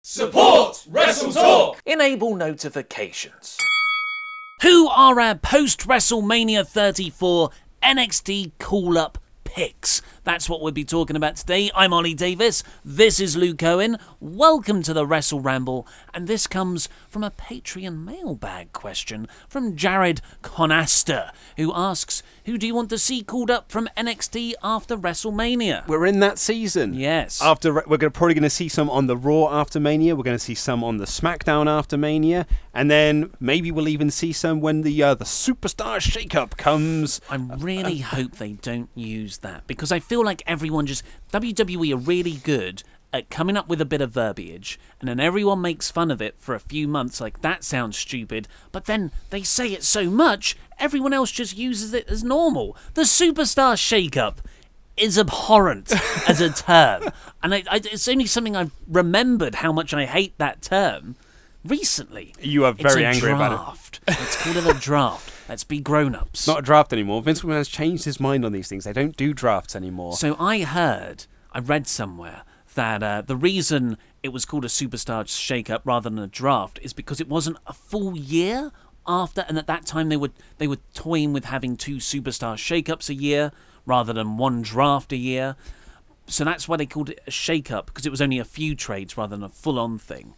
Support WrestleTalk! Enable notifications. Who are our post-WrestleMania 34 NXT call-up picks? That's what we'll be talking about today. I'm Ollie Davis, this is Luke Owen, welcome to the WrestleRamble, and this comes from a Patreon mailbag question from Jared Conaster, who asks, who do you want to see called up from NXT after WrestleMania? We're in that season. Yes. We're probably going to see some on the Raw after Mania, we're going to see some on the SmackDown after Mania, and then maybe we'll even see some when the Superstar Shake-Up comes. I really hope they don't use that, because I feel like everyone just... WWE are really good at coming up with a bit of verbiage, and then everyone makes fun of it for a few months, like, that sounds stupid, but then they say it so much, everyone else just uses it as normal. The Superstar Shake-Up is abhorrent as a term, and it's only something I've remembered how much I hate that term recently. You are very angry about it. Let's call it a draft. Let's be grown-ups. It's not a draft anymore. Vince McMahon has changed his mind on these things. They don't do drafts anymore. So I read somewhere that the reason it was called a Superstar Shake-Up rather than a draft is because it wasn't a full year after, and at that time they were toying with having 2 Superstar Shake-Ups a year rather than 1 draft a year. So that's why they called it a shake-up, because it was only a few trades rather than a full-on thing.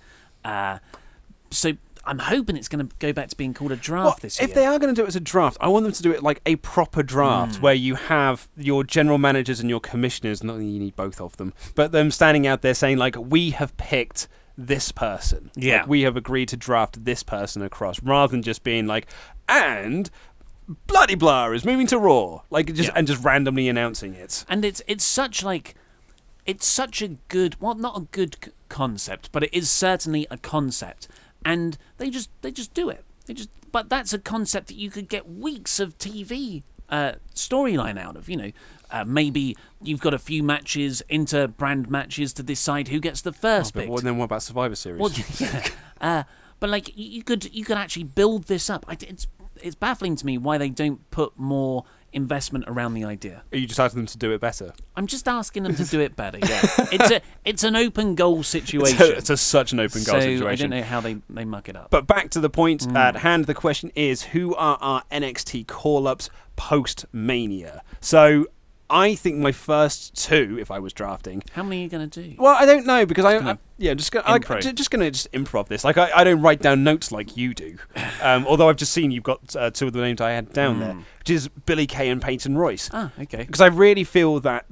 So I'm hoping it's going to go back to being called a draft this year. If they are going to do it as a draft, I want them to do it like a proper draft, where you have your general managers and your commissioners, not that you need both of them, but them standing out there saying, like, we have picked this person. Yeah. Like, we have agreed to draft this person across, rather than just being like, and bloody blah is moving to Raw, like, and just randomly announcing it. And it's such a good, well, not a good concept, but it is certainly a concept. And they just do it. But that's a concept that you could get weeks of TV storyline out of. You know, maybe you've got a few matches, inter-brand matches, to decide who gets the first pick. Well, then what about Survivor Series? Well, yeah. But like you could actually build this up. It's baffling to me why they don't put more investment around the idea. Are you just asking them to do it better? I'm just asking them to do it better. Yeah, it's an open goal situation. It's such an open goal situation. I don't know how they muck it up. But back to the point at hand. The question is, who are our NXT call-ups post-Mania? So I think my first 2, if I was drafting. How many are you going to do? Well, I don't know, because just gonna improv this. Like, I don't write down notes like you do. Although I've just seen you've got 2 of the names I had down there, which is Billie Kay and Peyton Royce. Ah, okay. Because I really feel that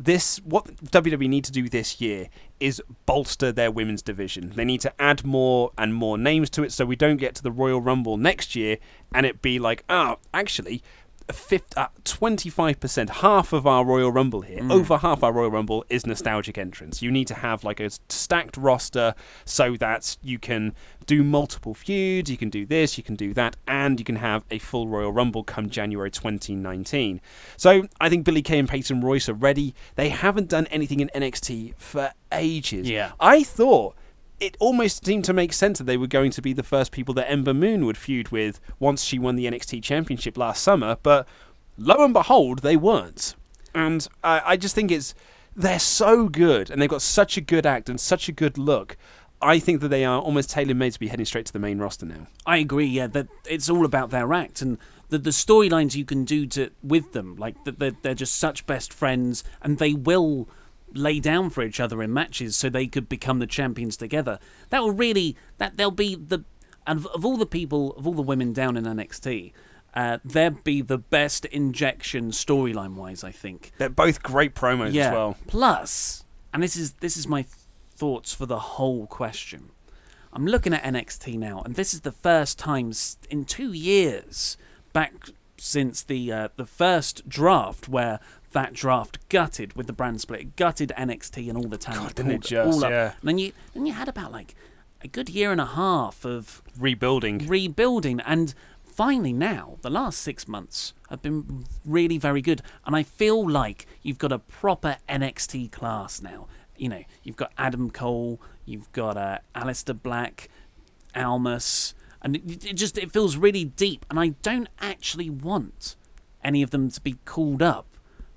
what WWE need to do this year is bolster their women's division. They need to add more and more names to it, so we don't get to the Royal Rumble next year and it be like, actually, 25%, half of our Royal Rumble here, over half our Royal Rumble is nostalgic entrants. You need to have like a stacked roster so that you can do multiple feuds, you can do this, you can do that, and you can have a full Royal Rumble come January 2019. So I think Billie Kay and Peyton Royce are ready. They haven't done anything in NXT for ages. Yeah. I thought it almost seemed to make sense that they were going to be the first people that Ember Moon would feud with once she won the NXT Championship last summer, but lo and behold, they weren't. And I just think they're so good, and they've got such a good act and such a good look. I think that they are almost tailor-made to be heading straight to the main roster now. I agree, yeah, that it's all about their act, and the storylines you can do with them, like they're just such best friends, and they will lay down for each other in matches so they could become the champions together. They'll be of all the women down in NXT, they'd be the best injection storyline wise, I think. They're both great promos as well. Plus, and this is my thoughts for the whole question. I'm looking at NXT now, and this is the first time in 2 years back since the first draft where that draft gutted with the brand split. It gutted NXT and all the talent. God, didn't it just, yeah. And then you had about like a good year and a half of rebuilding, and finally now the last 6 months have been really very good, and I feel like you've got a proper NXT class now. You know, you've got Adam Cole, you've got Aleister Black, Almas, and it feels really deep, and I don't actually want any of them to be called up,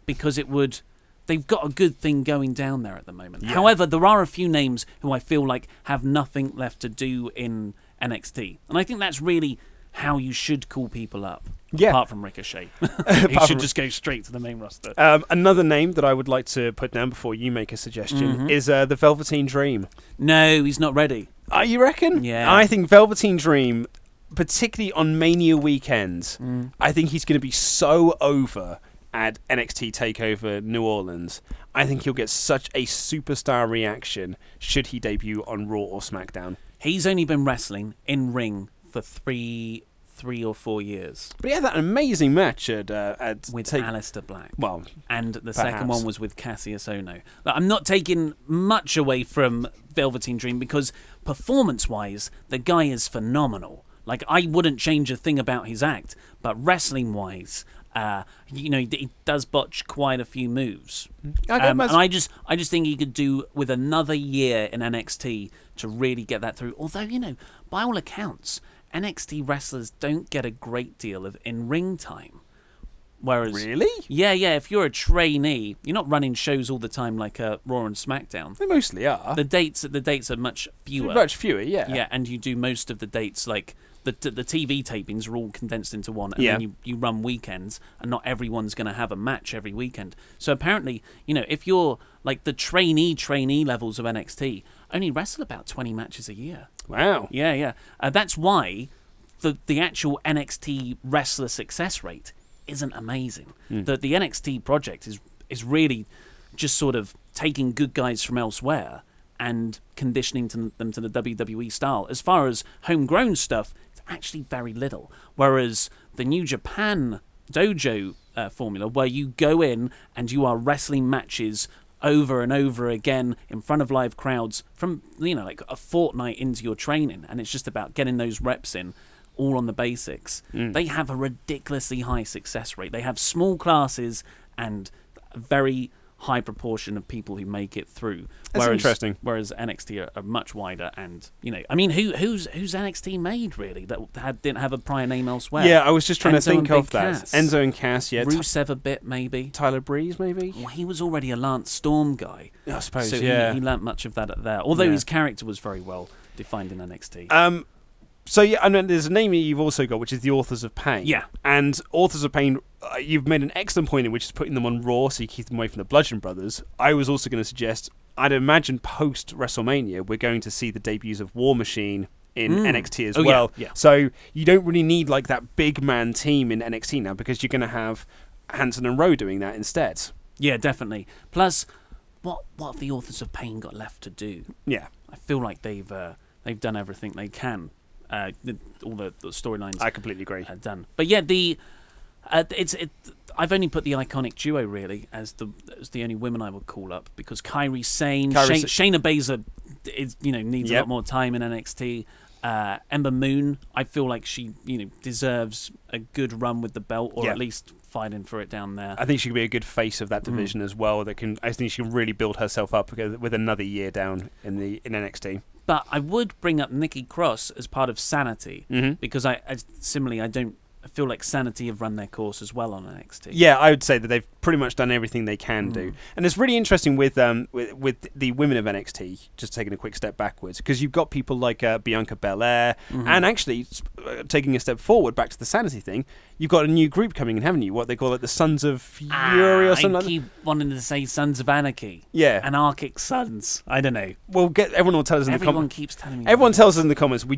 because it would they've got a good thing going down there at the moment. Yeah. However, there are a few names who I feel like have nothing left to do in NXT. And I think that's really how you should call people up. Yeah. Apart from Ricochet. He should just go straight to the main roster. Another name that I would like to put down before you make a suggestion is the Velveteen Dream. No, he's not ready. You reckon? Yeah. I think Velveteen Dream, particularly on Mania weekends, I think he's going to be so over at NXT TakeOver New Orleans. I think he'll get such a superstar reaction should he debut on Raw or SmackDown. He's only been wrestling in ring for three or 4 years. But he had that amazing match with Aleister Black. Well, and the perhaps. second one was with Cassius Ohno. I'm not taking much away from Velveteen Dream because performance-wise, the guy is phenomenal. Like, I wouldn't change a thing about his act, but wrestling-wise, he does botch quite a few moves. And I just think he could do with another year in NXT to really get that through. Although, by all accounts, NXT wrestlers don't get a great deal of in-ring time. Whereas, really? Yeah. If you're a trainee, you're not running shows all the time like Raw and SmackDown. They mostly are. The dates are much fewer. Much fewer, yeah. Yeah, and you do most of the dates like the TV tapings are all condensed into one, and then you run weekends, and not everyone's going to have a match every weekend. So apparently, if you're like the trainee levels of NXT, only wrestle about 20 matches a year. Wow. Yeah. That's why the actual NXT wrestler success rate isn't amazing. The NXT project is really just sort of taking good guys from elsewhere and conditioning them to the WWE style. As far as homegrown stuff, it's actually very little. Whereas the New Japan dojo formula, where you go in and you are wrestling matches over and over again in front of live crowds from, like a fortnight into your training, and it's just about getting those reps in, all on the basics. They have a ridiculously high success rate. They have small classes and a very high proportion of people who make it through. That's interesting. Whereas NXT are much wider, and who's NXT made really that didn't have a prior name elsewhere? Yeah, I was just trying to think of that. Cass. Enzo and Cass, yeah. Rusev a bit maybe. Tyler Breeze maybe. Well, he was already a Lance Storm guy. I suppose. So yeah. he learnt much of that there. Although his character was very well defined in NXT. So yeah, and then there's a name you've also got, which is the Authors of Pain. Yeah. And Authors of Pain, you've made an excellent point in which is putting them on Raw, so you keep them away from the Bludgeon Brothers. I was also going to suggest, I'd imagine post WrestleMania, we're going to see the debuts of War Machine in NXT as well. Yeah. So you don't really need like that big man team in NXT now, because you're going to have Hanson and Rowe doing that instead. Yeah, definitely. Plus, what have the Authors of Pain got left to do? Yeah. I feel like they've done everything they can. All the storylines. I completely agree. Done. But yeah, I've only put the Iconic Duo really as the only women I would call up, because Kairi Sane, Shayna Baszler needs a lot more time in NXT. Ember Moon, I feel like she deserves a good run with the belt, or at least fighting for it down there. I think she could be a good face of that division as well. I think she can really build herself up with another year down in NXT. But I would bring up Nikki Cross as part of Sanity, because I feel like Sanity have run their course as well on NXT. Yeah, I would say that they've pretty much done everything they can do. And it's really interesting with the women of NXT, just taking a quick step backwards, because you've got people like Bianca Belair, and actually taking a step forward back to the Sanity thing, you've got a new group coming in, haven't you? What they call it, the Sons of Fury or something? I keep wanting to say Sons of Anarchy. Yeah. Anarchic Sons. I don't know. Well, everyone will tell us in the comments. Everyone keeps telling me. Everyone tells us in the comments. We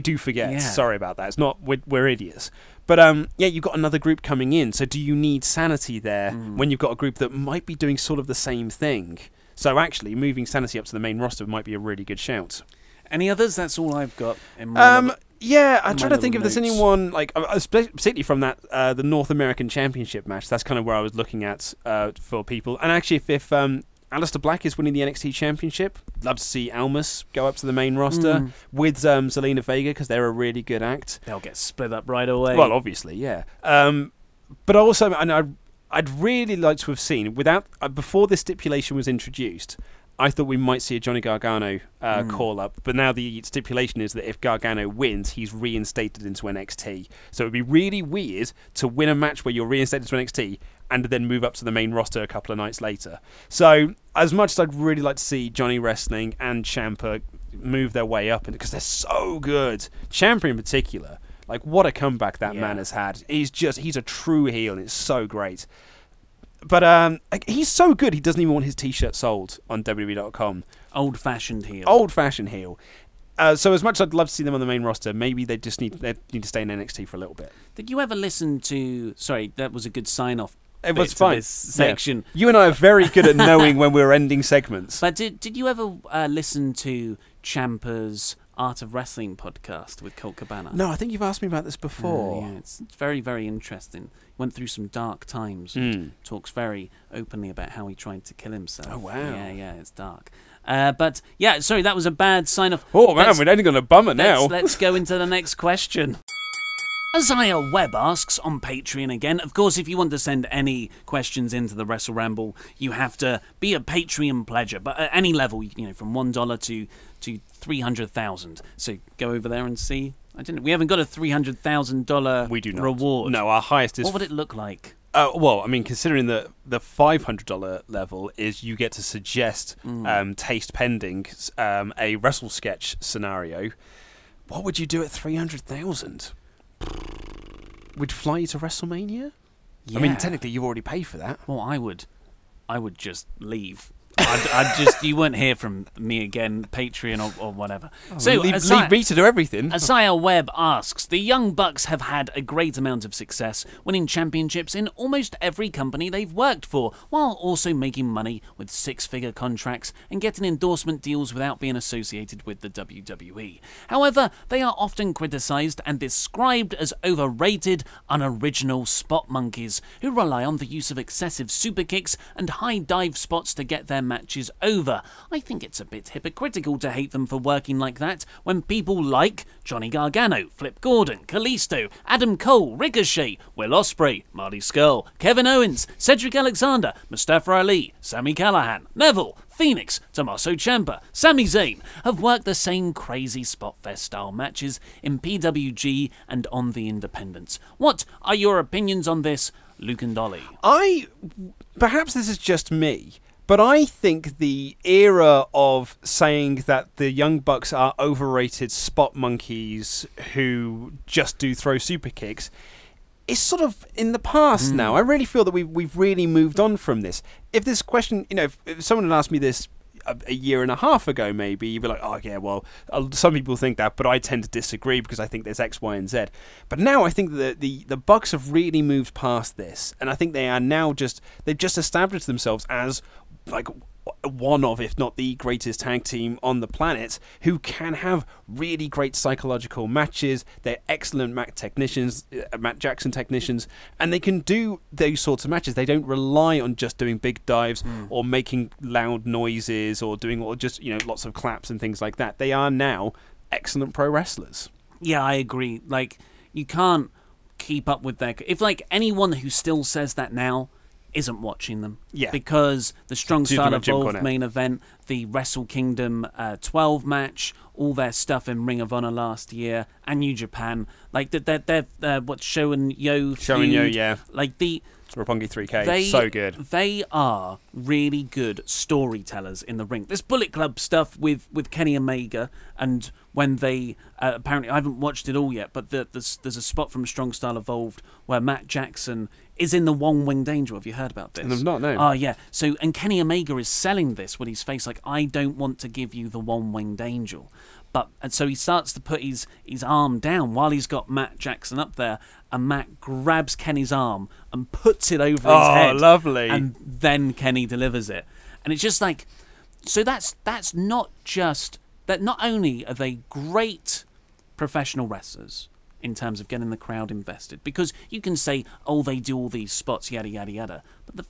do forget. Yeah. Sorry about that. It's not we're idiots. But you've got another group coming in. So do you need Sanity there when you've got a group that might be doing sort of the same thing? So actually, moving Sanity up to the main roster might be a really good shout. Any others? That's all I've got. I'm trying to think if there's anyone like, particularly from that the North American Championship match. That's kind of where I was looking at for people. And actually, if Aleister Black is winning the NXT Championship, love to see Almas go up to the main roster with Zelina Vega, because they're a really good act. They'll get split up right away. Well, obviously, yeah. But also, I'd really like to have seen, before this stipulation was introduced, I thought we might see a Johnny Gargano call up, but now the stipulation is that if Gargano wins, he's reinstated into NXT. So it would be really weird to win a match where you're reinstated to NXT and then move up to the main roster a couple of nights later. So as much as I'd really like to see Johnny Wrestling and Ciampa move their way up, because they're so good, Ciampa in particular, like what a comeback that man has had. He's a true heel, and it's so great. But he's so good, he doesn't even want his t-shirt sold on WWE.com. Old-fashioned heel. Old-fashioned heel. So as much as I'd love to see them on the main roster, maybe they need to stay in NXT for a little bit. Did you ever listen to... Sorry, that was a good sign-off. It was fine. This section. Yeah. You and I are very good at knowing when we're ending segments. But did you ever listen to Ciampa's Art of Wrestling podcast with Colt Cabana? No, I think you've asked me about this before. Yeah, it's very, very interesting. Went through some dark times. Talks very openly about how he tried to kill himself. Oh, wow. Yeah, it's dark. But, yeah, sorry, that was a bad sign-off. Oh, man, we're ending on a bummer now. Let's go into the next question. Isaiah Webb asks on Patreon again. Of course, if you want to send any questions into the WrestleRamble, you have to be a Patreon pledger. But at any level, from $1 to 300,000. So go over there and see. We haven't got a $300,000 we do not. reward. No, our highest is... What would it look like? Well, I mean, considering the $500 level is you get to suggest, taste pending, a wrestle sketch scenario. What would you do at 300,000? Would fly you to WrestleMania? Yeah. I mean, technically, you already pay for that. Well, I would just leave. You won't hear from me again, Patreon or whatever. So leave me to do everything. Isaiah Webb asks, the Young Bucks have had a great amount of success, winning championships in almost every company they've worked for, while also making money with six-figure contracts and getting endorsement deals without being associated with the WWE. However, they are often criticised and described as overrated, unoriginal spot monkeys who rely on the use of excessive super kicks and high dive spots to get their matches over. I think it's a bit hypocritical to hate them for working like that when people like Johnny Gargano, Flip Gordon, Kalisto, Adam Cole, Ricochet, Will Ospreay, Marty Scurll, Kevin Owens, Cedric Alexander, Mustafa Ali, Sami Callihan, Neville, Phoenix, Tommaso Ciampa, Sami Zayn have worked the same crazy spot fest style matches in PWG and on the independents. What are your opinions on this, Luke and Ollie? Perhaps this is just me, but I think the era of saying that the Young Bucks are overrated spot monkeys who just do throw super kicks is sort of in the past now. I really feel that we've really moved on from this. If this question, if someone had asked me this a year and a half ago, maybe you'd be like, oh yeah, well, some people think that, but I tend to disagree because I think there's X, Y, and Z. But now I think that the Bucks have really moved past this, and I think they are now they've just established themselves as like one of, if not the greatest tag team on the planet, who can have really great psychological matches. They're excellent Matt Jackson technicians, and they can do those sorts of matches. They don't rely on just doing big dives or making loud noises or just lots of claps and things like that. They are now excellent pro wrestlers. Yeah, I agree. Like, you can't keep up with their... If, anyone who still says that now isn't watching them. Yeah. Because the Strong Style Evolved main event, the Wrestle Kingdom 12 match, all their stuff in Ring of Honor last year, and New Japan, they're what's Show and Yo feud. Yeah. Roppongi 3K, so good. They are really good storytellers in the ring. This Bullet Club stuff with Kenny Omega, and when they apparently, I haven't watched it all yet, but there's a spot from Strong Style Evolved where Matt Jackson is in the One Winged Angel. Have you heard about this? I've not, no. Oh, yeah. So, and Kenny Omega is selling this with his face, like, I don't want to give you the One Winged Angel. And so he starts to put his arm down while he's got Matt Jackson up there, and Matt grabs Kenny's arm and puts it over his head. Oh, lovely. And then Kenny delivers it. And it's just like, so that's not just, that not only are they great professional wrestlers in terms of getting the crowd invested, because you can say, oh, they do all these spots, yada, yada, yada, but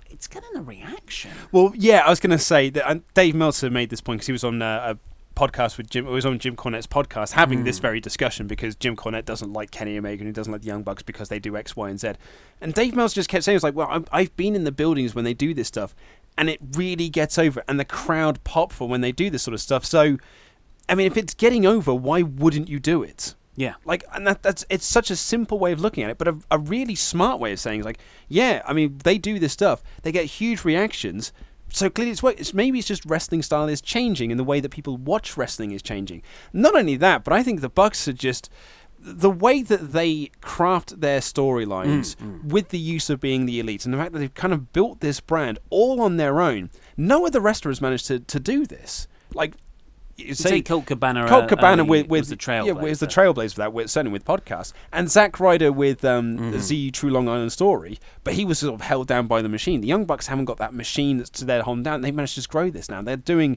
it's getting a reaction. Well, yeah, I was going to say that Dave Meltzer made this point because he was on a podcast with Jim. It was on Jim Cornette's podcast having this very discussion because Jim Cornette doesn't like Kenny Omega and he doesn't like the Young Bucks because they do X, Y, and Z. And Dave Meltzer just kept saying, "It's like, well, I've been in the buildings when they do this stuff, and it really gets over, and the crowd pop for when they do this sort of stuff. So, I mean, if it's getting over, why wouldn't you do it?" Yeah. Like, and it's such a simple way of looking at it, but a really smart way of saying, like, yeah, I mean, they do this stuff, they get huge reactions, so clearly maybe it's just wrestling style is changing and the way that people watch wrestling is changing. Not only that, but I think the Bucks are just... The way that they craft their storylines with the use of being the Elite and the fact that they've kind of built this brand all on their own, no other wrestler has managed to do this. Like, say Colt Cabana. Colt Cabana with the Trailblazer. Yeah, was the Trailblazer for that, certainly with podcasts. And Zack Ryder with the True Long Island Story, but he was sort of held down by the machine. The Young Bucks haven't got that machine that's to their hold down. They've managed to just grow this now. They're doing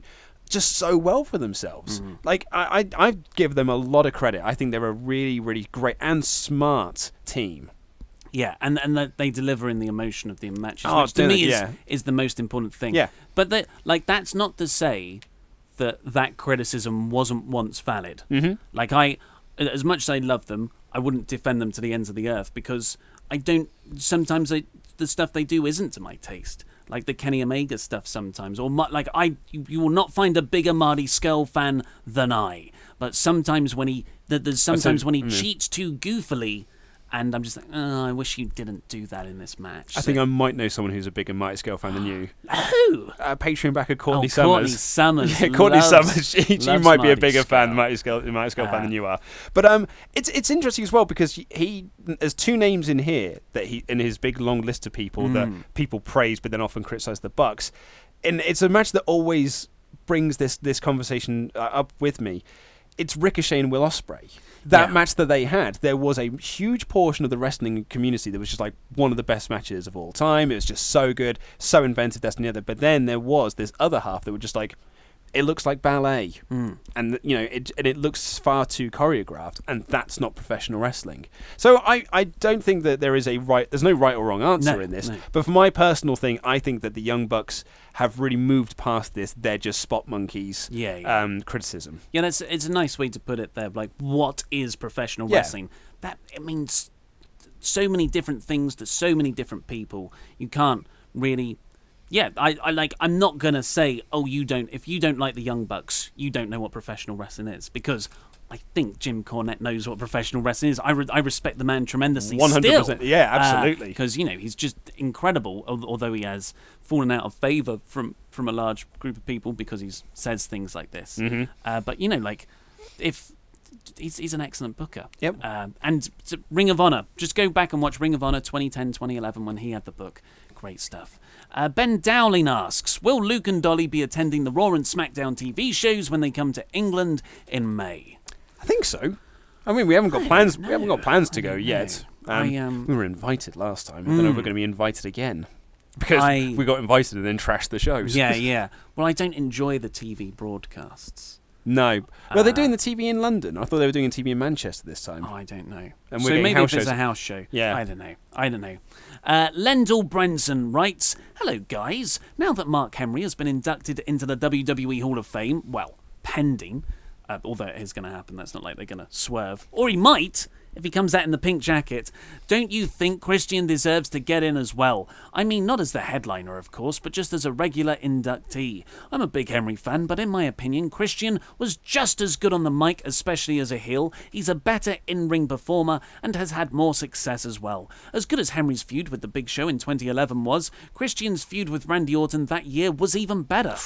just so well for themselves. Like, I give them a lot of credit. I think they're a really, really great and smart team. Yeah, and that they deliver in the emotion of the matches, Oh, which to me is the most important thing. Yeah. But that's not to say that criticism wasn't once valid. Like, as much as I love them, I wouldn't defend them to the ends of the earth, because sometimes the stuff they do isn't to my taste. Like the Kenny Omega stuff sometimes, or you will not find a bigger Marty Scurll fan than I. But sometimes when he cheats too goofily, and I'm just like, oh, I wish you didn't do that in this match. I think I might know someone who's a bigger Mighty Scale fan than you. Who? Patreon backer Courtney Summers. Courtney Summers. Yeah, Courtney Summers. She might be a bigger Marty Scale fan than you are. But it's interesting as well, because there's two names in here that in his big long list of people that people praise but then often criticize the Bucks. And it's a match that always brings this conversation up with me. It's Ricochet and Will Ospreay. That match that they had, there was a huge portion of the wrestling community that was just like one of the best matches of all time. It was just so good, so inventive, that's the other. But then there was this other half that were just like, it looks like ballet, and it looks far too choreographed, and that's not professional wrestling. So I don't think that there's no right or wrong answer in this. No. But for my personal thing, I think that the Young Bucks have really moved past this. They're just spot monkeys. Criticism. Yeah, it's a nice way to put it there. Like, what is professional wrestling? That it means so many different things to so many different people. You can't really. Yeah, I'm not gonna say, oh, if you don't like the Young Bucks, you don't know what professional wrestling is, because I think Jim Cornette knows what professional wrestling is. I respect the man tremendously. 100%. Yeah, absolutely. Because he's just incredible. Although he has fallen out of favour from a large group of people because he says things like this. But if he's an excellent booker. Yep. And Ring of Honor. Just go back and watch Ring of Honor 2010, 2011 when he had the book. Great stuff. Ben Dowling asks, will Luke and Dolly be attending the Raw and SmackDown TV shows when they come to England in May? I think so. I mean, we haven't got plans. We haven't got plans to go yet. We were invited last time. I don't know if we're going to be invited again, because we got invited and then trashed the shows. Yeah. Well, I don't enjoy the TV broadcasts. No. Well, they're doing the TV in London. I thought they were doing a TV in Manchester this time. Oh, I don't know. And so maybe if it's a house show. Yeah. I don't know. Lendl Brenson writes, hello, guys. Now that Mark Henry has been inducted into the WWE Hall of Fame, well, pending, although it is going to happen, that's not like they're going to swerve. Or he might, if he comes out in the pink jacket. Don't you think Christian deserves to get in as well? I mean, not as the headliner, of course, but just as a regular inductee. I'm a big Henry fan, but in my opinion, Christian was just as good on the mic, especially as a heel. He's a better in-ring performer and has had more success as well. As good as Henry's feud with The Big Show in 2011 was, Christian's feud with Randy Orton that year was even better.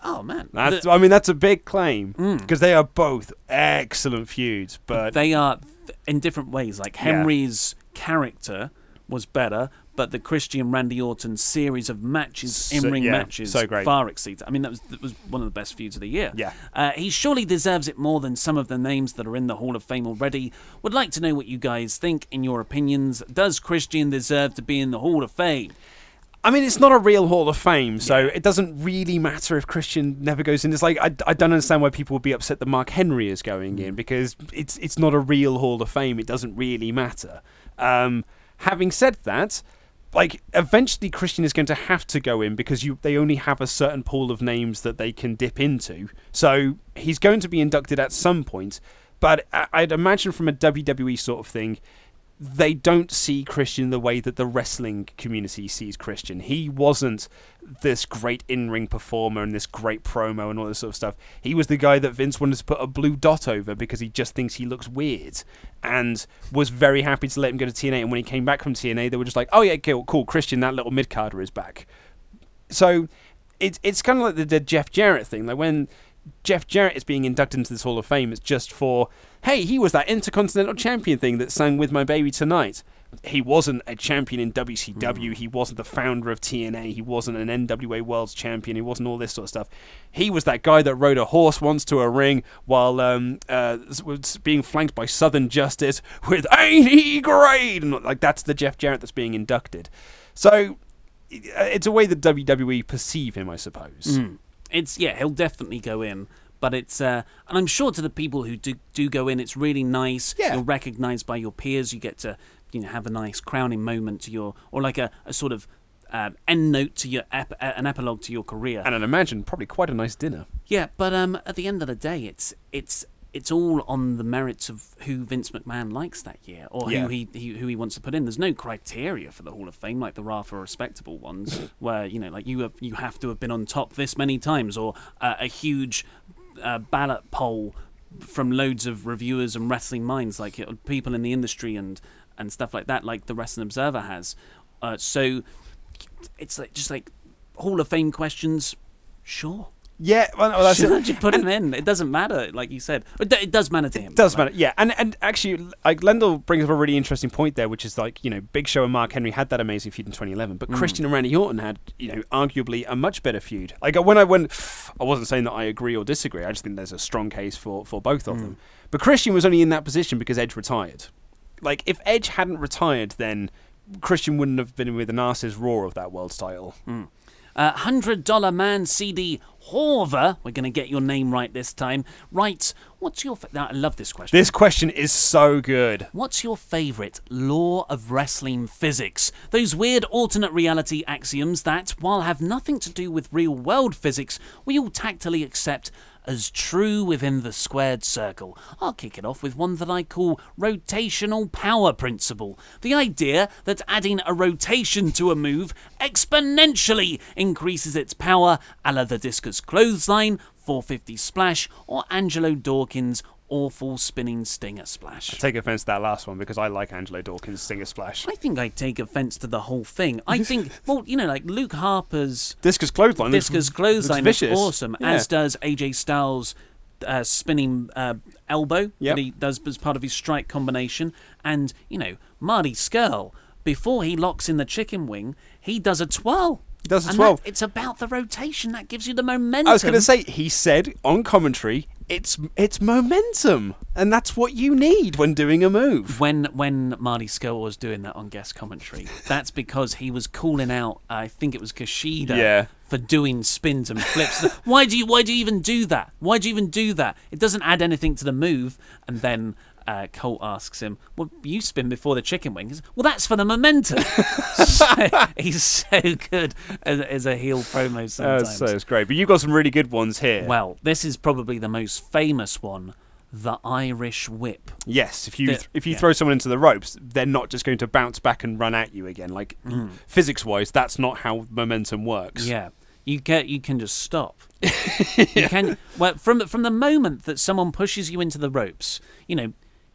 Oh, man. That's a big claim, because they are both excellent feuds, but they are in different ways. Like, Henry's character was better, but the Christian Randy Orton series of matches, in-ring matches, so great. Far exceeds. I mean, that was one of the best feuds of the year. Yeah. He surely deserves it more than some of the names that are in the Hall of Fame already. Would like to know what you guys think, in your opinions. Does Christian deserve to be in the Hall of Fame? I mean, it's not a real Hall of Fame, so it doesn't really matter if Christian never goes in. It's like, I don't understand why people would be upset that Mark Henry is going in, because it's not a real Hall of Fame. It doesn't really matter. Having said that, like, eventually Christian is going to have to go in, because they only have a certain pool of names that they can dip into. So he's going to be inducted at some point, but I'd imagine from a WWE sort of thing, they don't see Christian the way that the wrestling community sees Christian. He wasn't this great in-ring performer and this great promo and all this sort of stuff. He was the guy that Vince wanted to put a blue dot over because he just thinks he looks weird, and was very happy to let him go to TNA. And when he came back from TNA, they were just like, oh yeah, cool, Christian, that little mid-carder is back. So it's kind of like the Jeff Jarrett thing. Like when Jeff Jarrett is being inducted into this Hall of Fame, it's just for, hey, he was that Intercontinental Champion thing that sang With My Baby Tonight. He wasn't a champion in WCW. He wasn't the founder of TNA. He wasn't an NWA World's Champion. He wasn't all this sort of stuff. He was that guy that rode a horse once to a ring while was being flanked by Southern Justice with "Ain't he great?" And like, that's the Jeff Jarrett that's being inducted. So it's a way that WWE perceive him, I suppose. He'll definitely go in. But it's, and I'm sure to the people who do go in, it's really nice. Yeah. You're recognised by your peers. You get to, have a nice crowning moment to your, or like a sort of end note to your, an epilogue to your career. And I'd imagine probably quite a nice dinner. Yeah, but at the end of the day, it's all on the merits of who Vince McMahon likes that year, or who he wants to put in. There's no criteria for the Hall of Fame like there are for respectable ones, where like you have to have been on top this many times, or a huge ballot poll from loads of reviewers and wrestling minds, like people in the industry and stuff like that, like the Wrestling Observer has. So it's just like Hall of Fame questions, sure. Yeah, well, that's Sure, it. just put him in. It doesn't matter, like you said. It does matter to him. It does matter, yeah. And actually, like, Lendl brings up a really interesting point there, which is like, Big Show and Mark Henry had that amazing feud in 2011, but Christian and Randy Orton had, arguably a much better feud. Like, I wasn't saying that I agree or disagree. I just think there's a strong case for both of them. But Christian was only in that position because Edge retired. Like, if Edge hadn't retired, then Christian wouldn't have been with an arse's roar of that world's title. $100 Man CD Horver, we're going to get your name right this time, writes, what's your... I love this question. This question is so good. What's your favourite law of wrestling physics? Those weird alternate reality axioms that, while have nothing to do with real-world physics, we all tactily accept as true within the squared circle. I'll kick it off with one that I call rotational power principle. The idea that adding a rotation to a move exponentially increases its power, a la the discus clothesline, 450 splash, or Angelo Dawkins' awful spinning stinger splash. I take offence to that last one because I like Angelo Dawkins' stinger splash. I think I take offence to the whole thing. I think, well, like Luke Harper's Discus clothesline is vicious. awesome, Yeah. as does AJ Styles' spinning elbow Yep. that he does as part of his strike combination. And, Marty Scurll, before he locks in the chicken wing, he does a twirl. He does a And twirl. it's about the rotation that gives you the momentum. I was going to say, he said on commentary, it's momentum, and that's what you need when doing a move. When Marty Scurll was doing that on guest commentary, that's because he was calling out, I think it was Kushida, for doing spins and flips. Why do you even do that? Why do you even do that? It doesn't add anything to the move. And then Colt asks him, well, you spin before the chicken wing. He says, well, that's for the momentum. He's so good as a heel promo sometimes. So it's great. But you've got some really good ones here. Well, this is probably the most famous one, the Irish whip. Yes, if you throw someone into the ropes, they're not just going to bounce back and run at you again. Like, physics-wise, that's not how momentum works. Yeah. You can just stop. You can, well, from the moment that someone pushes you into the ropes,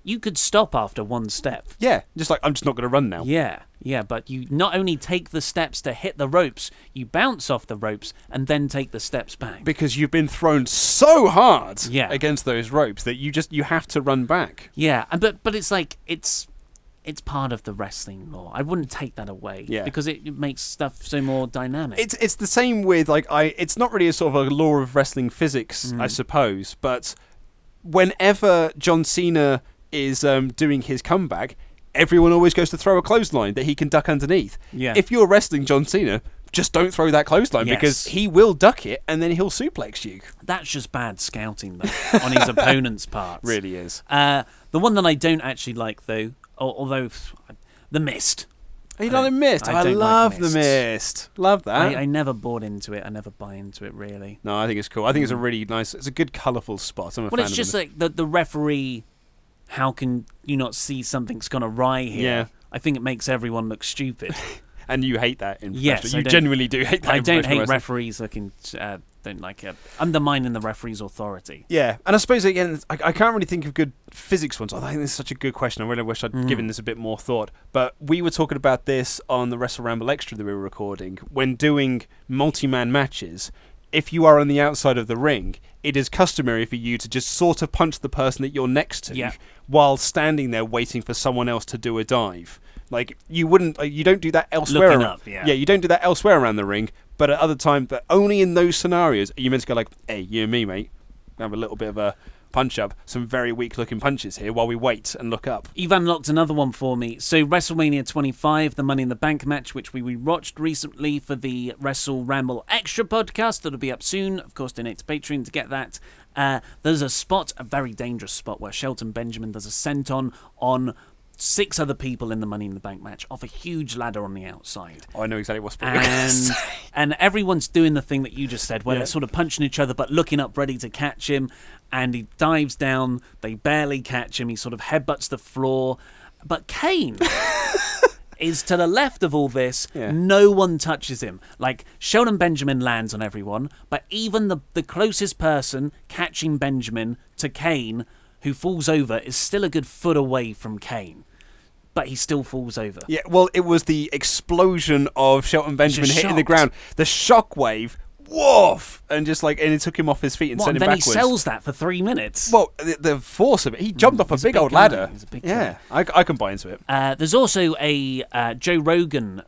you could stop after one step. Yeah, just like, I'm just not going to run now. Yeah, but you not only take the steps to hit the ropes, you bounce off the ropes and then take the steps back. Because you've been thrown so hard against those ropes that you have to run back. Yeah, but it's like, it's part of the wrestling law. I wouldn't take that away. Yeah. Because it makes stuff so more dynamic. It's the same with, like, it's not really a sort of a law of wrestling physics, I suppose, but whenever John Cena is doing his comeback, everyone always goes to throw a clothesline that he can duck underneath. Yeah. If you're wrestling John Cena, just don't throw that clothesline because he will duck it and then he'll suplex you. That's just bad scouting, though, on his opponent's part. Really is. The one that I don't actually like, though, although The Mist. You don't Mist? I love The Mist. Love that. I never bought into it. I never buy into it, really. No, I think it's cool. I think it's a really nice, it's a good, colourful spot. I'm a fan it's of just them. like the referee how can you not see something's gone awry here? Yeah. I think it makes everyone look stupid. And you hate that in Yes, professional. You genuinely do hate that. I in don't professional hate wrestling. referees looking, don't like undermining the referee's authority. Yeah, and I suppose again, I can't really think of good physics ones. I think this is such a good question. I really wish I'd given this a bit more thought. But we were talking about this on the WrestleRamble Extra that we were recording. When doing multi-man matches, if you are on the outside of the ring, it is customary for you to just sort of punch the person that you're next to while standing there waiting for someone else to do a dive. Like, you wouldn't, you don't do that elsewhere. Looking up, yeah. You don't do that elsewhere around the ring. But at other times, but only in those scenarios, are you meant to go like, hey, you and me, mate, have a little bit of a punch-up, some very weak-looking punches here while we wait and look up. You've unlocked another one for me. So WrestleMania 25, the Money in the Bank match, which we watched recently for the WrestleRamble Extra podcast, that'll be up soon. Of course, donate to Patreon to get that. There's a spot, a very dangerous spot, where Shelton Benjamin does a senton on 6 other people in the Money in the Bank match off a huge ladder on the outside. Oh, I know exactly what spot you're going to say. And everyone's doing the thing that you just said, where they're sort of punching each other but looking up ready to catch him, and he dives down, they barely catch him, he sort of headbutts the floor. But Kane is to the left of all this, no one touches him. Like, Sheldon Benjamin lands on everyone, but even the closest person catching Benjamin to Kane, who falls over, is still a good foot away from Kane. But he still falls over. Yeah, well, it was the explosion of Shelton Benjamin hitting the ground. The shockwave, woof, and it took him off his feet and sent him backwards. Then he sells that for 3 minutes. Well, the force of it. He jumped off a big old ladder. He's a big guy. I can buy into it. There's also a Joe Rogan,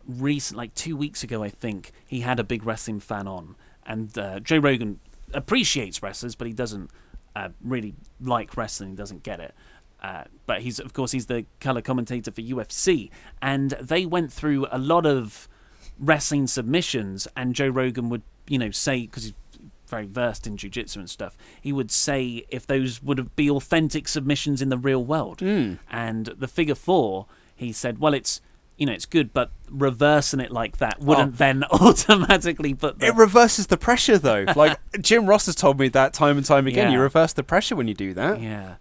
like 2 weeks ago, I think, he had a big wrestling fan on. And Joe Rogan appreciates wrestlers, but he doesn't really like wrestling. He doesn't get it. But he's the color commentator for UFC, and they went through a lot of wrestling submissions, and Joe Rogan would, say, because he's very versed in jiu-jitsu and stuff, he would say if those would be authentic submissions in the real world. And the figure 4, he said, well, it's good, but reversing it like that wouldn't then automatically put It reverses the pressure, though. Like, Jim Ross has told me that time and time again. You reverse the pressure when you do that. Yeah.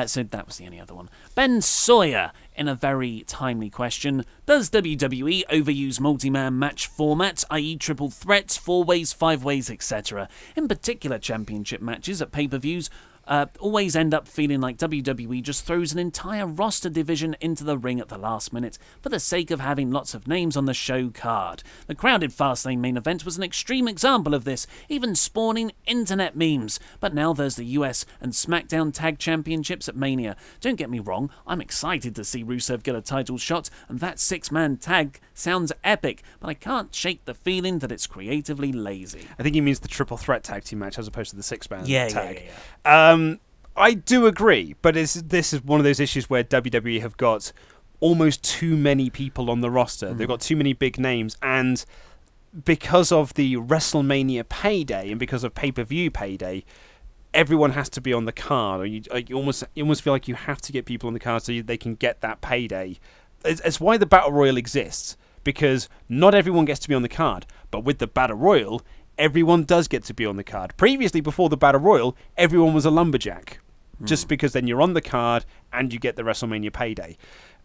So that was the only other one. Ben Sawyer, in a very timely question, does WWE overuse multi-man match formats, i.e. triple threats, 4-ways, 5-ways, etc.? In particular, championship matches at pay-per-views always end up feeling like WWE just throws an entire roster division into the ring at the last minute for the sake of having lots of names on the show card. The crowded Fastlane main event was an extreme example of this, even spawning internet memes. But now there's the US and SmackDown Tag Championships at Mania. Don't get me wrong, I'm excited to see Rusev get a title shot, and that 6-man tag sounds epic, but I can't shake the feeling that it's creatively lazy. I think he means the triple threat tag team match as opposed to the 6-man tag. I do agree, but this is one of those issues where WWE have got almost too many people on the roster. They've got too many big names, and because of the WrestleMania payday and because of pay-per-view payday, everyone has to be on the card. Or you almost feel like you have to get people on the card so they can get that payday. It's why the Battle Royal exists, because not everyone gets to be on the card, but with the Battle Royal, everyone does get to be on the card. Previously, before the Battle Royal, everyone was a lumberjack, just because then you're on the card and you get the WrestleMania payday.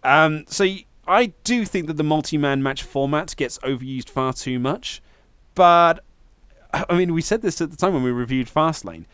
So I do think that the multi-man match format gets overused far too much, but I mean, we said this at the time when we reviewed Fastlane.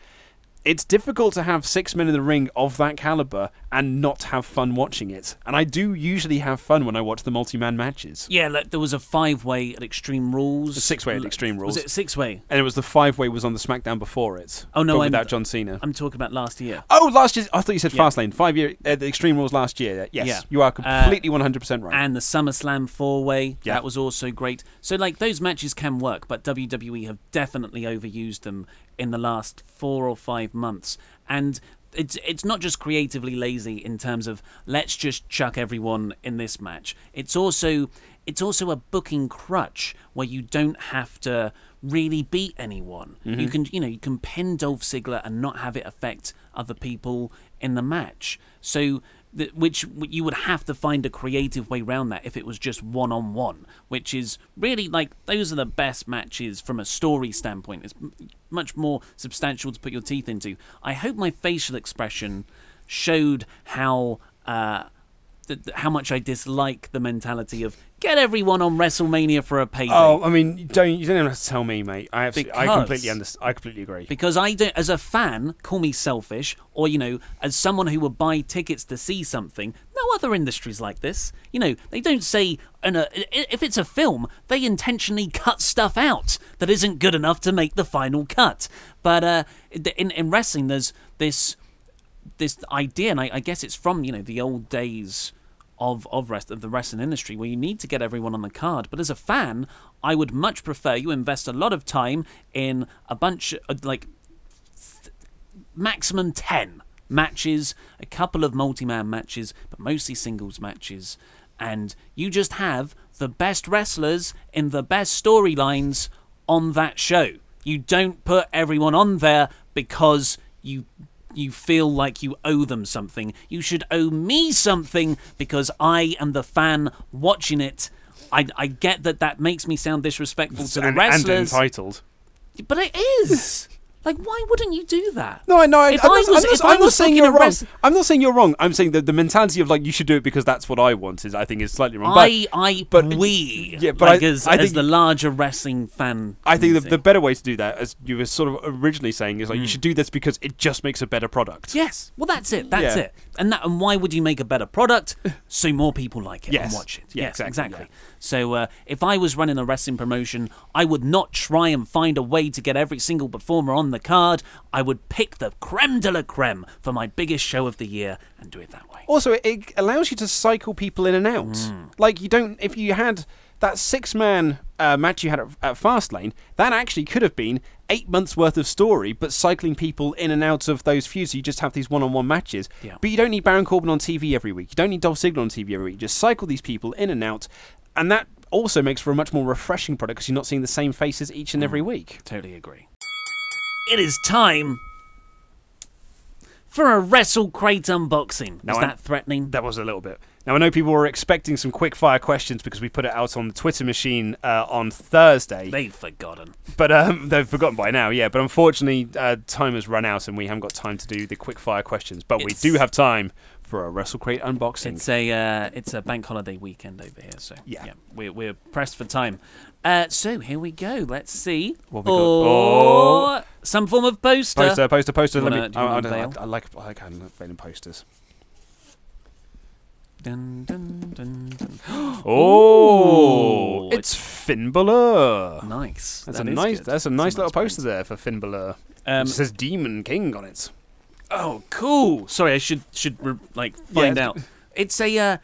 It's difficult to have 6 men in the ring of that caliber and not have fun watching it. And I do usually have fun when I watch the multi-man matches. Yeah, like there was a 5-way at Extreme Rules. A 6-way at Extreme Rules. Was it 6-way? And it was the 5-way was on the SmackDown before it. Oh, no, but without John Cena. I'm talking about last year. Oh, last year. I thought you said Fastlane. 5-year at the Extreme Rules last year. Yes, you are completely 100% right. And the SummerSlam 4-way, that was also great. So, like, those matches can work, but WWE have definitely overused them in the last 4 or 5 months. And it's not just creatively lazy in terms of let's just chuck everyone in this match. It's also a booking crutch where you don't have to really beat anyone. You can pin Dolph Ziggler and not have it affect other people in the match. So which you would have to find a creative way around that if it was just one-on-one, which is really, like, those are the best matches from a story standpoint. It's much more substantial to put your teeth into. I hope my facial expression showed how much I dislike the mentality of get everyone on WrestleMania for a payday. Oh, I mean, you don't even have to tell me, mate. I completely understand. I completely agree. Because I don't, as a fan, call me selfish, or as someone who would buy tickets to see something. No other industries like this. They don't say if it's a film, they intentionally cut stuff out that isn't good enough to make the final cut. But in wrestling, there's this idea, and I guess it's from the old days of the wrestling industry, where you need to get everyone on the card. But as a fan, I would much prefer you invest a lot of time in a bunch of maximum 10 matches, a couple of multi-man matches, but mostly singles matches, and you just have the best wrestlers in the best storylines on that show. You don't put everyone on there because you feel like you owe them something. You should owe me something because I am the fan watching it. I get that makes me sound disrespectful to the wrestlers. And entitled. But it is. Why wouldn't you do that? No, I'm not saying you're wrong. I'm not saying you're wrong. I'm saying that the mentality of you should do it because that's what I want I think is slightly wrong. As the larger wrestling fan. I think the better way to do that, as you were sort of originally saying, is you should do this because it just makes a better product. Yes. Well, that's it. That's it. And why would you make a better product? So more people like it and watch it. Yes, exactly. Yeah. So if I was running a wrestling promotion, I would not try and find a way to get every single performer on the card. I would pick the creme de la creme for my biggest show of the year and do it that way. Also, it allows you to cycle people in and out. If you had that 6-man match you had at Fastlane, that actually could have been 8 months worth of story, but cycling people in and out of those feuds. So you just have these one-on-one matches. Yeah. But you don't need Baron Corbin on TV every week. You don't need Dolph Ziggler on TV every week. You just cycle these people in and out, and that also makes for a much more refreshing product because you're not seeing the same faces each and every week. Totally agree. It is time for a Wrestlecrate unboxing. Was that threatening? That was a little bit. Now, I know people were expecting some quick-fire questions because we put it out on the Twitter machine on Thursday. They've forgotten. But they've forgotten by now, yeah. But unfortunately, time has run out and we haven't got time to do the quick-fire questions. But we do have time for a Wrestlecrate unboxing. It's a bank holiday weekend over here, so yeah we're pressed for time. So here we go. Let's see. What we got? Some form of poster. Poster. I like unveiling posters. Dun, dun, dun, dun. Oh, it's Finn Balor. Nice. That's a nice little poster there for Finn Balor. It says Demon King on it. Oh, cool. Sorry, I should find out. It's a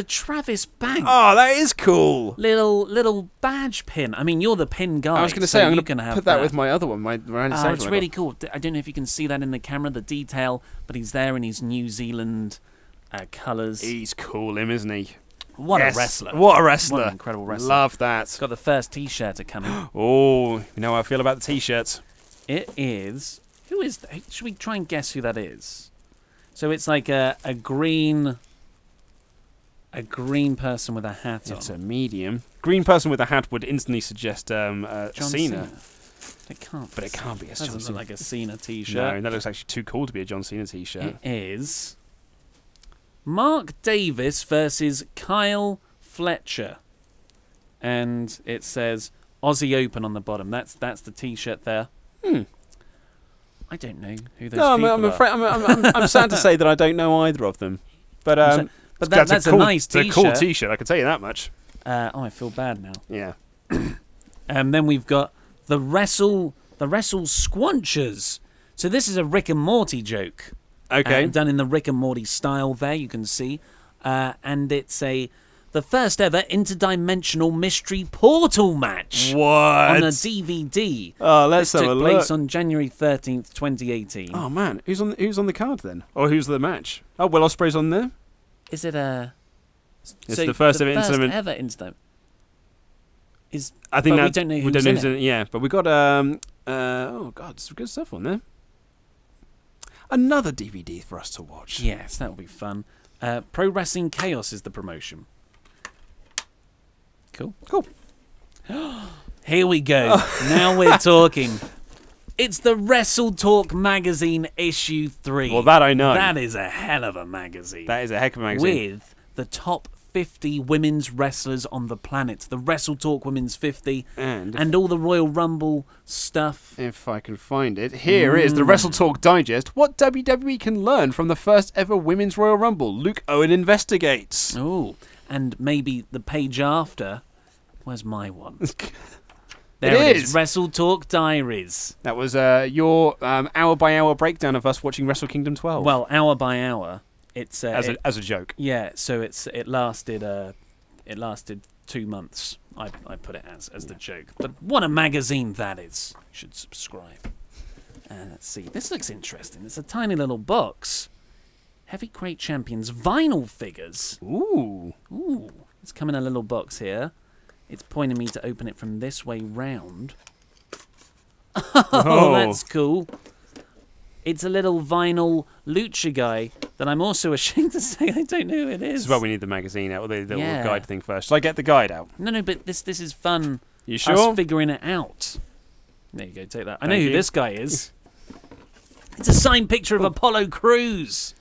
Travis Banks. Oh, that is cool. Little badge pin. I mean, you're the pin guy. I was going to say, I'm going to put that with my other one. It's really cool. I don't know if you can see that in the camera, the detail, but he's there in his New Zealand colours. He's cool, isn't he? What a wrestler. What a wrestler. What an incredible wrestler. Love that. Got the first T-shirt coming. Oh, you know how I feel about the T-shirts. It is... Who is that? Should we try and guess who that is? So it's like a green person with a hat on. It's a medium. Green person with a hat would instantly suggest Cena. It can't. But it can't be a John Cena. Doesn't look like a Cena T-shirt. No, that looks actually too cool to be a John Cena T-shirt. It is Mark Davis versus Kyle Fletcher, and it says Aussie Open on the bottom. That's the T-shirt there. I don't know who those people I'm afraid are. I'm sad to say that I don't know either of them. But that's a nice T-shirt. It's a cool T-shirt. I can tell you that much. I feel bad now. Yeah. Then we've got the Wrestle Squanchers. So this is a Rick and Morty joke. Okay. Done in the Rick and Morty style there, you can see. And it's the first ever interdimensional mystery portal match. What? On a DVD. Oh, let's have a look. Took place on January 13th, 2018. Oh, man. Who's on the card then? Or who's the match? Oh, Will Ospreay's on there? Is it a... It's the first ever interdimensional... I think we don't know who's in it. Yeah, but we got oh god, some good stuff on there. Another DVD for us to watch. Yes, that will be fun. Pro Wrestling Chaos is the promotion. Cool. Cool. Here we go. Now we're talking. It's the WrestleTalk magazine issue 3. Well, that I know. That is a hell of a magazine. That is a heck of a magazine. With the top 50 women's wrestlers on the planet. The WrestleTalk Women's 50. And all the Royal Rumble stuff. If I can find it. Here is the WrestleTalk Digest. What WWE can learn from the first ever Women's Royal Rumble. Luke Owen investigates. Oh, and maybe the page after. Where's my one? There it it is. is. WrestleTalk Diaries. That was your hour-by-hour breakdown of us watching Wrestle Kingdom 12. Well, hour by hour. It's as a joke. Yeah, so it lasted 2 months. I put it as the joke. But what a magazine that is. You should subscribe. Let's see. This looks interesting. It's a tiny little box. Heavy Crate Champions vinyl figures. Ooh. It's come in a little box here. It's pointing me to open it from this way round. Oh, that's cool. It's a little vinyl lucha guy that I'm also ashamed to say I don't know who it is. This is why we need the magazine out, or the little guide thing first. Shall I get the guide out? No, but this is fun. You sure? Us figuring it out. There you go, take that. I know who this guy is. It's a signed picture of Apollo Crews.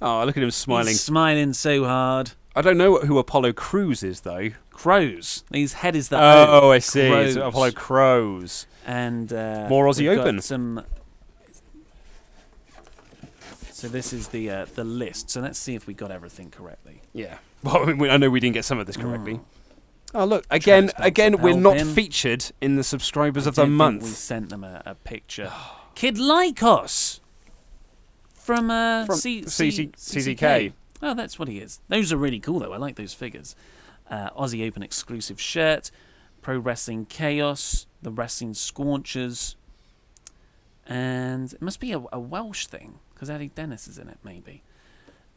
Oh, look at him smiling. He's smiling so hard. I don't know who Apollo Crews is, though. Crows. His head is the Oh, I see. Crows. It's Apollo Crows. And more Aussie we've Open. Got some. So this is the list. So let's see if we got everything correctly. Yeah. Well, I know we didn't get some of this correctly. Oh, look. Again, we're not featured in the subscribers of the month. We sent them a picture. Kid Lycos from CCK. Oh, that's what he is. Those are really cool, though. I like those figures. Aussie Open exclusive shirt. Pro Wrestling Chaos. The Wrestling Scorchers. And it must be a Welsh thing, because Eddie Dennis is in it, maybe.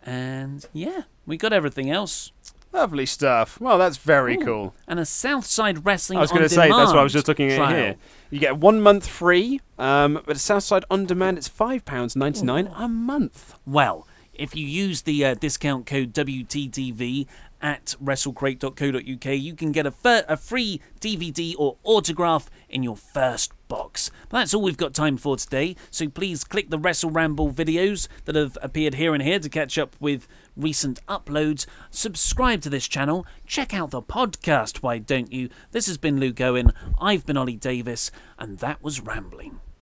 And, yeah, we got everything else. Lovely stuff. Well, that's very cool. And a Southside Wrestling I was going to say, that's what I was just looking at here. You get 1 month free, but Southside On Demand, it's £5.99 a month. Well, if you use the discount code WTTV at wrestlecrate.co.uk, you can get a free DVD or autograph in your first box. But that's all we've got time for today, so please click the WrestleRamble videos that have appeared here and here to catch up with recent uploads. Subscribe to this channel. Check out the podcast, why don't you? This has been Luke Owen. I've been Ollie Davis, and that was Rambling.